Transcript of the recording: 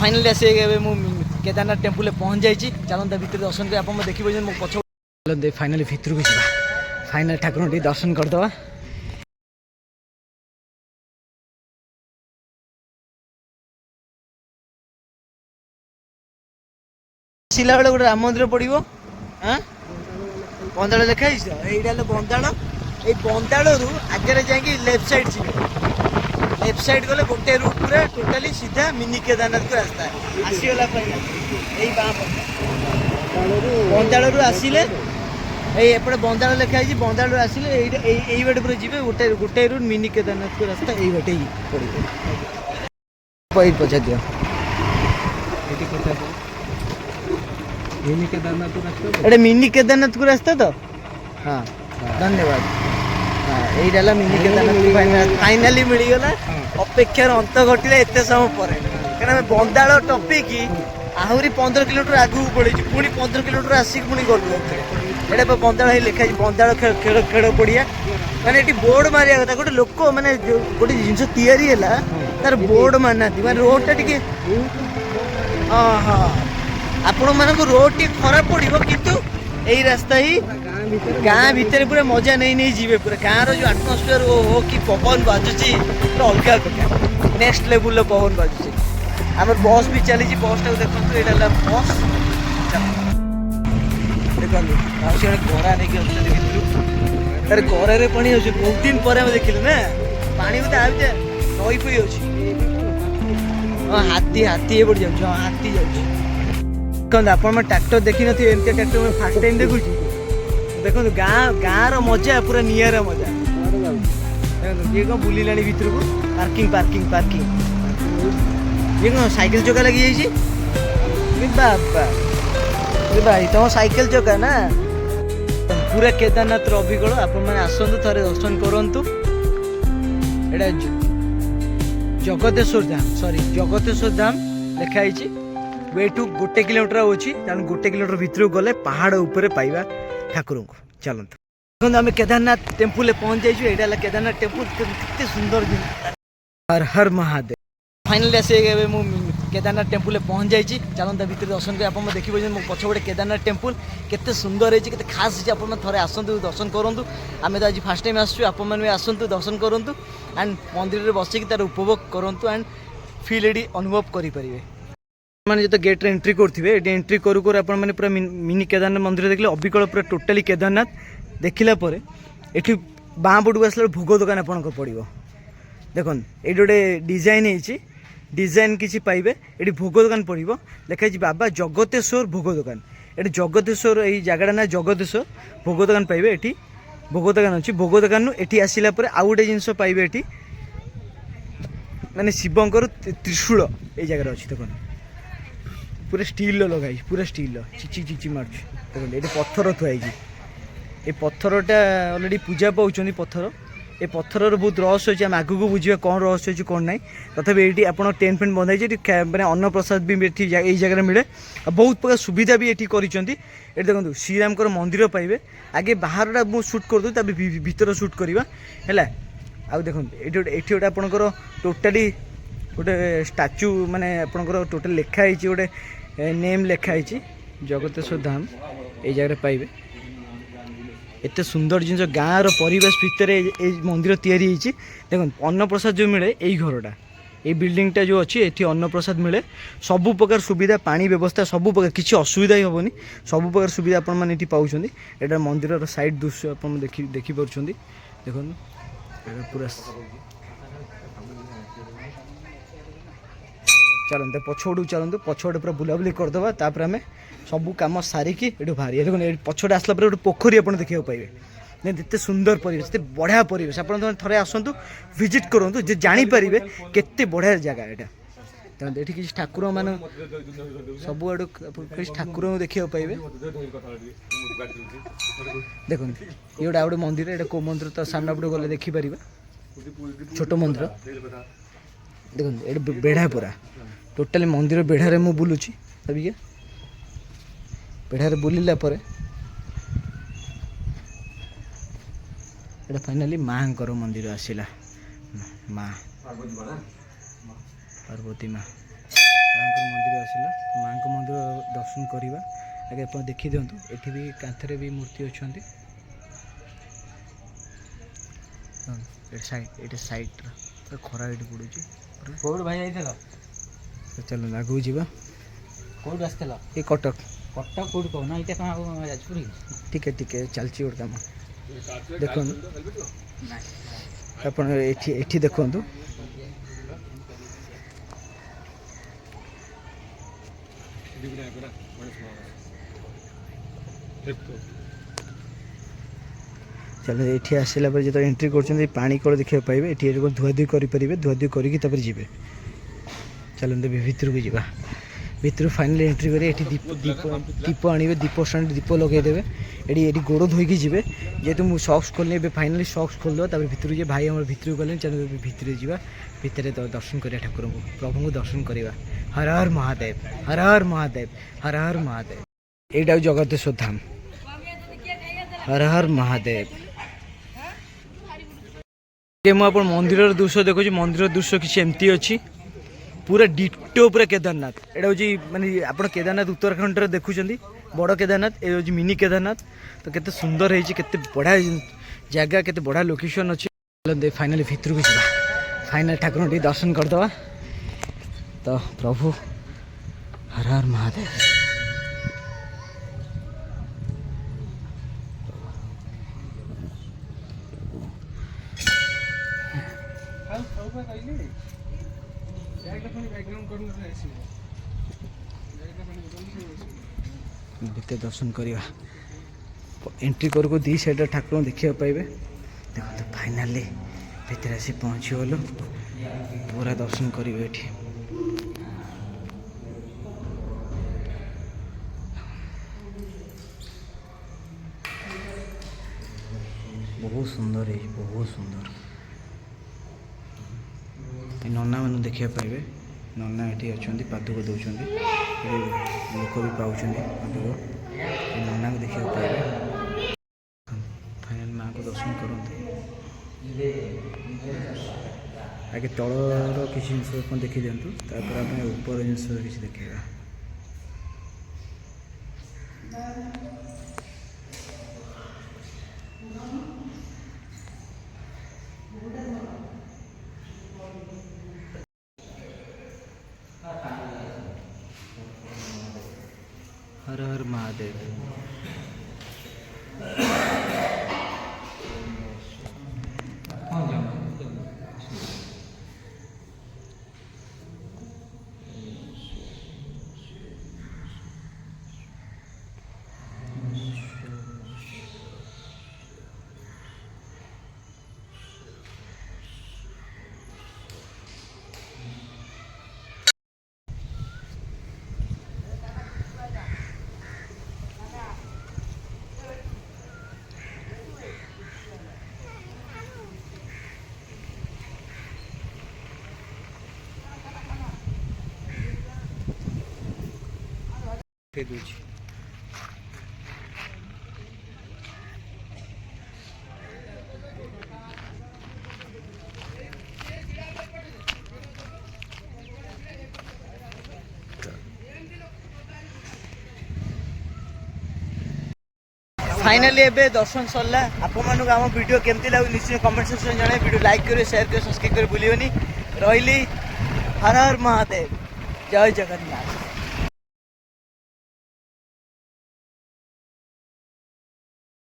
Finally आसी Kedarnath temple पहुँच जाइए चलता भितर दर्शन कर आप देखिए मो पछ फाइनाली भितर को जा फाइनाल ठाकुर टी दर्शन करदे आसला बेले गोटे राम मंदिर पड़ो हाँ बंदाड़ लिखाई यहाँ बंदाड़ ये बंदाड़ रु आगे जाकि लेफ्ट साइड जी लेफ्ट साइड गले गोटे रूट पूरा टोटाली सीधा मिनी केदारनाथ को रास्ता आसीगला यही बंदाड़ रु आसिले एपटे बंदाड़ लिखाई बंदाड़ आसिले यही बाटे पूरा जी गोटे गोटे रूट मिनी केदारनाथ को रास्ता यही बाटे ही पड़े पचा दियो मिनी केदारनाथ को रास्ता एटा मिनी केदारनाथ को रास्ता तो हाँ धन्यवाद हाँ यही मिनी केदारनाथ फाइनाली मिलगला अपेक्षार अंत घटिला एत समय पर कहीं बंदाड़ टपिकी आहरी 15 किलोमीटर आगू पड़े पुणी 15 किलोमीटर आसिक पुणी गलु एटा बंदाड़ लिखाई बंदाड़ खेल पड़िया मैंने ये बोर्ड मारिया कथा गोटे लोक मैंने गोटे जिनस तैयारी है तार बोर्ड मारना मैंने रोडटा टी हाँ हाँ आपण मानक रोड टी खराब पड़ो किंतु यही रास्ता ही गाँ भितर पूरा मजा नहीं नहीं जीवे पूरा गाँव जो आटमोस्फियर हो कि पवन बाजुची पूरा अलग प्रकार नेक्स्ट लेवल पवन बाजुची आम बस भी चली बस टाक देखो यहाँ बस देखो गरा नहीं तार गरे पानी हो बहुत दिन पर देखिलु ना पानी बोलते आते नई पी हाँ हाथी हाथी पड़ जाऊँ हाँ हाथी जाऊँ देखो आप ट्रैक्टर देखी नी एमती ट्रैक्टर मैं फास्ट टाइम देखुँ देखो गाँव मजा पूरा नियर मजा ये कौन बुला भर को पार्किंग पार्किंग पार्किंग ये कौन साइकिल चौका लगी जाइए बाबा भाई तुम साइकिल चौका ना पूरा केदारनाथ अभिगल आपण आसतु थे दर्शन करूँ एटा जगतेश्वर धाम सॉरी जगतेश्वर धाम लिखाई वेटू गोटे किलोमीटर अच्छी तेणु गोटे किलोमीटर भितर गले पहाड़ उपर पाइबा ठाकुर को चलते देखो आम केदारनाथ टेम्पल पहुँच जाइए यहाँ केदारनाथ टेम्पल कितने सुंदर दिन हर हर महादेव फाइनाली आसी केदारनाथ टेम्पल पहुँच जाइए चलता भितर दर्शन कर आप देखिए मो पछपटे केदारनाथ टेम्पल केते सुंदर है केते खास है आप थे आसतु दर्शन करूँ आम तो आज फास्ट टाइम आसू आप आसतु दर्शन करूँ एंड मंदिर में बसिक तार उपभोग करूँ एंड फिल ये अनुभव करेंगे मैंने जो गेट रे एंट्री करेंगे ये एंट्री करूँ करूँ आप पूरा मिनी केदारनाथ मंदिर देखले अबिकल पूरा टोटाली केदारनाथ देखला ये बाँ पटू आसला भोग दुकान आप पड़ो देखो ये गोटे डिजाइन है डिजाइन किसी पाइबे ये भोग दुकान पड़ो लिखाई बाबा जगतेश्वर भोग दुकान ये जगतेश्वर यही जगह ना जगतेश्वर भोग दुकान पाइबे ये भोग दुकान अच्छी भोग दुकान ये आसला आउ गोटे जिनस पाइबे ये माने शिवंकर त्रिशूल ये जगह अच्छी देखो पूरा स्टील लगाई पूरा स्टील चिची चिची मार्च देखो ये पत्थर थुआई ये पत्थरटा अलरेडी पूजा पाँच पत्थर ये पत्थर बहुत रहस्य अच्छे आम आग को बुझा कौन रहस्य अच्छे कौन ना तथापि ये आप टेंट फेंट बंधाई मैंने अन्न प्रसाद भी ये जगह मिले बहुत प्रकार सुविधा भी ये देखो श्रीराम मंदिर पाइबे आगे बाहरटा मुझे सुट कर दूँ भीतर सुट करवा है आउ देखो ये गोटे आपंकर टोटाली गोटे स्टाच्यू माने आपंकर टोटाल लिखाई गोटे नेम लिखाई जगतेश्वर धाम ये जगह पाइबे एत सुंदर जिन गाँव परिवेश भितर ये मंदिर तैयारी देखो अन्न प्रसाद जो मिले यही घरटा ये बिल्डिंगटा जो अच्छी ये अन्न प्रसाद मिले सबु प्रकार सुविधा पानी व्यवस्था सबु प्रकार किसी असुविधा ही हेनी सबु प्रकार सुविधा आपण मैंने पाँच यहाँ मंदिर साइड दृश्य आप देखिपुर देखो पूरा चलते पछपटू चलते पछपटे पूरा बुलाबुली करदे तापर आम सबू कम सारिकी ये बाहरी देखो पछपटे आसला गोटे पोखरी आप देखा पाइबे एते सुंदर परिवेश एते बढ़िया परिवेश आप थे आसतु विजिट करूँ जे जानीपारे केते बढ़िया जगह यहाँ ये किसी ठाकुर मान सब आड़ किसी ठाकुर देखा पाइबे देखो ये गोटे मंदिर ये कौ मंदिर तो सामने पटे गले देखिपर छोट मंदिर देखो ये बेढ़ा पूरा टोटाली मंदिर बेढ़ारे मु बुलूची अभी बेढ़ारे बुलिला परे फाइनाली माँ मंदिर आसला माँ पार्वती माँ ମାଆଙ୍କର ମନ୍ଦିର ଆସିଲା, ମାଆଙ୍କ ମନ୍ଦିର ଦର୍ଶନ କରିବା। ଆଗେ ଆପଣ ଦେଖିଦିଅନ୍ତୁ, ଏଠି ବି କାନ୍ଥରେ ବି ମୂର୍ତ୍ତି ଅଛନ୍ତି। ଏଇଟା ସାଇଡ଼୍ର ଖରା ଏଇଠି ପଡ଼ୁଛି। କୋଉଠୁ ଭାଇ ଯାଇଥିଲ? ଚାଲନ୍ତୁ ଆଗକୁ ଯିବା। କୋଉଠୁ ଆସିଥିଲ? ଏ କଟକ। କଟକ କୋଉଠି କହୁନ? ଏଇଟା କ'ଣ ଆଉ ଯାଜପୁର କି? ଟିକେ ଟିକେ ଚାଲିଛି ଗୋଟେ କାମ। ଦେଖନ୍ତୁ ଆପଣ ଏଠି ଦେଖନ୍ତୁ, ଚାଲ ଏଠି ଆସିଲା ପରେ ଯେତେବେଳେ ଏଣ୍ଟ୍ରି କରୁଛନ୍ତି ପାଣି କଳ ଦେଖିବାକୁ ପାଇବେ। ଏଠି ଧୁଆଧୁଇ କରିପାରିବେ, ଧୁଆଧୁଇ କରିକି ତାପରେ ଯିବେ। ଚାଲନ୍ତୁ ଭିତରକୁ ଯିବା। ଭିତରୁ ଫାଇନାଲି ଏଣ୍ଟ୍ରି କରି ଏଠି ଦୀପ ଆଣିବେ, ଦୀପ ଷ୍ଟାଣ୍ଡ ଦୀପ ଲଗାଇଦେବେ। ଏଠି ଗୋଡ଼ ଧୋଇକି ଯିବେ। ଯେହେତୁ ମୁଁ ସକ୍ସ ଖୋଲିନି, ଏବେ ଫାଇନାଲି ସକ୍ସ ଖୋଲିଦେବା, ତାପରେ ଭିତରକୁ ଯିବେ। ଭାଇ ଆମର ଭିତରକୁ ଗଲେଣି, ଚାଲ ଭିତରେ ଯିବା। ଭିତରେ ଦର୍ଶନ କରିବା ଠାକୁରଙ୍କୁ, ପ୍ରଭୁଙ୍କୁ ଦର୍ଶନ କରିବା। ହର ହର ମହାଦେବ, ହର ହର ମହାଦେବ, ହର ହର ମହାଦେବ। ଏଇଟା ହେଉଛି ଜଗତେଶ୍ୱର ଧାମ। ହର ହର ମହାଦେବ। ମୁଁ ଆପଣ ମନ୍ଦିରର ଦୃଶ୍ୟ ଦେଖୁଛି। ମନ୍ଦିରର ଦୃଶ୍ୟ କିଛି ଏମିତି ଅଛି, ପୁରା ଡିଟୋ ପୁରା କେଦାରନାଥ। ଏଇଟା ହେଉଛି ମାନେ ଆପଣ କେଦାରନାଥ ଉତ୍ତରାଖଣ୍ଡରେ ଦେଖୁଛନ୍ତି ବଡ଼ କେଦାରନାଥ, ଏ ହେଉଛି ମିନି କେଦାରନାଥ। ତ କେତେ ସୁନ୍ଦର ହେଇଛି, କେତେ ବଢ଼ିଆ ଜାଗା, କେତେ ବଢ଼ିଆ ଲୋକେସନ୍ ଅଛି। ଫାଇନାଲି ଭିତରକୁ ଯିବା, ଫାଇନାଲି ଠାକୁରଙ୍କୁ ଟିକେ ଦର୍ଶନ କରିଦେବା। ତ ପ୍ରଭୁ ହର ହର ମହାଦେବ। ଭିତରେ ଦର୍ଶନ କରିବା। ଏଣ୍ଟ୍ରି କରୁ ଦି ସାଇଡ଼୍ରେ ଠାକୁରଙ୍କୁ ଦେଖିବାକୁ ପାଇବେ। ଦେଖନ୍ତୁ ଫାଇନାଲି ଭିତରେ ଆସି ପହଞ୍ଚିଗଲୁ, ପୁରା ଦର୍ଶନ କରିବେ ଏଠି। ବହୁତ ସୁନ୍ଦର ହେଇଛି, ବହୁତ ସୁନ୍ଦର। ଏ ନନାମାନଙ୍କୁ ଦେଖିବାକୁ ପାଇବେ। ନନା ଏଠି ଅଛନ୍ତି, ପାଦୁକ ଦେଉଛନ୍ତି। ଲୋକ ବି ପାଉଛନ୍ତି ପାଦୁକ। ଏ ନନାଙ୍କୁ ଦେଖିବାକୁ ପାଇବେ। ଫାଇନାଲ ମାଆଙ୍କୁ ଦର୍ଶନ କରନ୍ତୁ। ଆଗେ ତଳର କିଛି ଜିନିଷ ଆପଣ ଦେଖିଦିଅନ୍ତୁ, ତାପରେ ଆପଣ ଉପର ଜିନିଷ କିଛି ଦେଖେଇବା। हर हर महादेव। दूची फाइनाली एबे दर्शन सरला। आपको आम वीडियो केमती लगे निश्चय कमेंट सेक्शन जाना। वीडियो लाइक करें, शेयर करें, सब्सक्राइब करें भूलिए। रही हर हर महादेव, जय जगन्नाथ।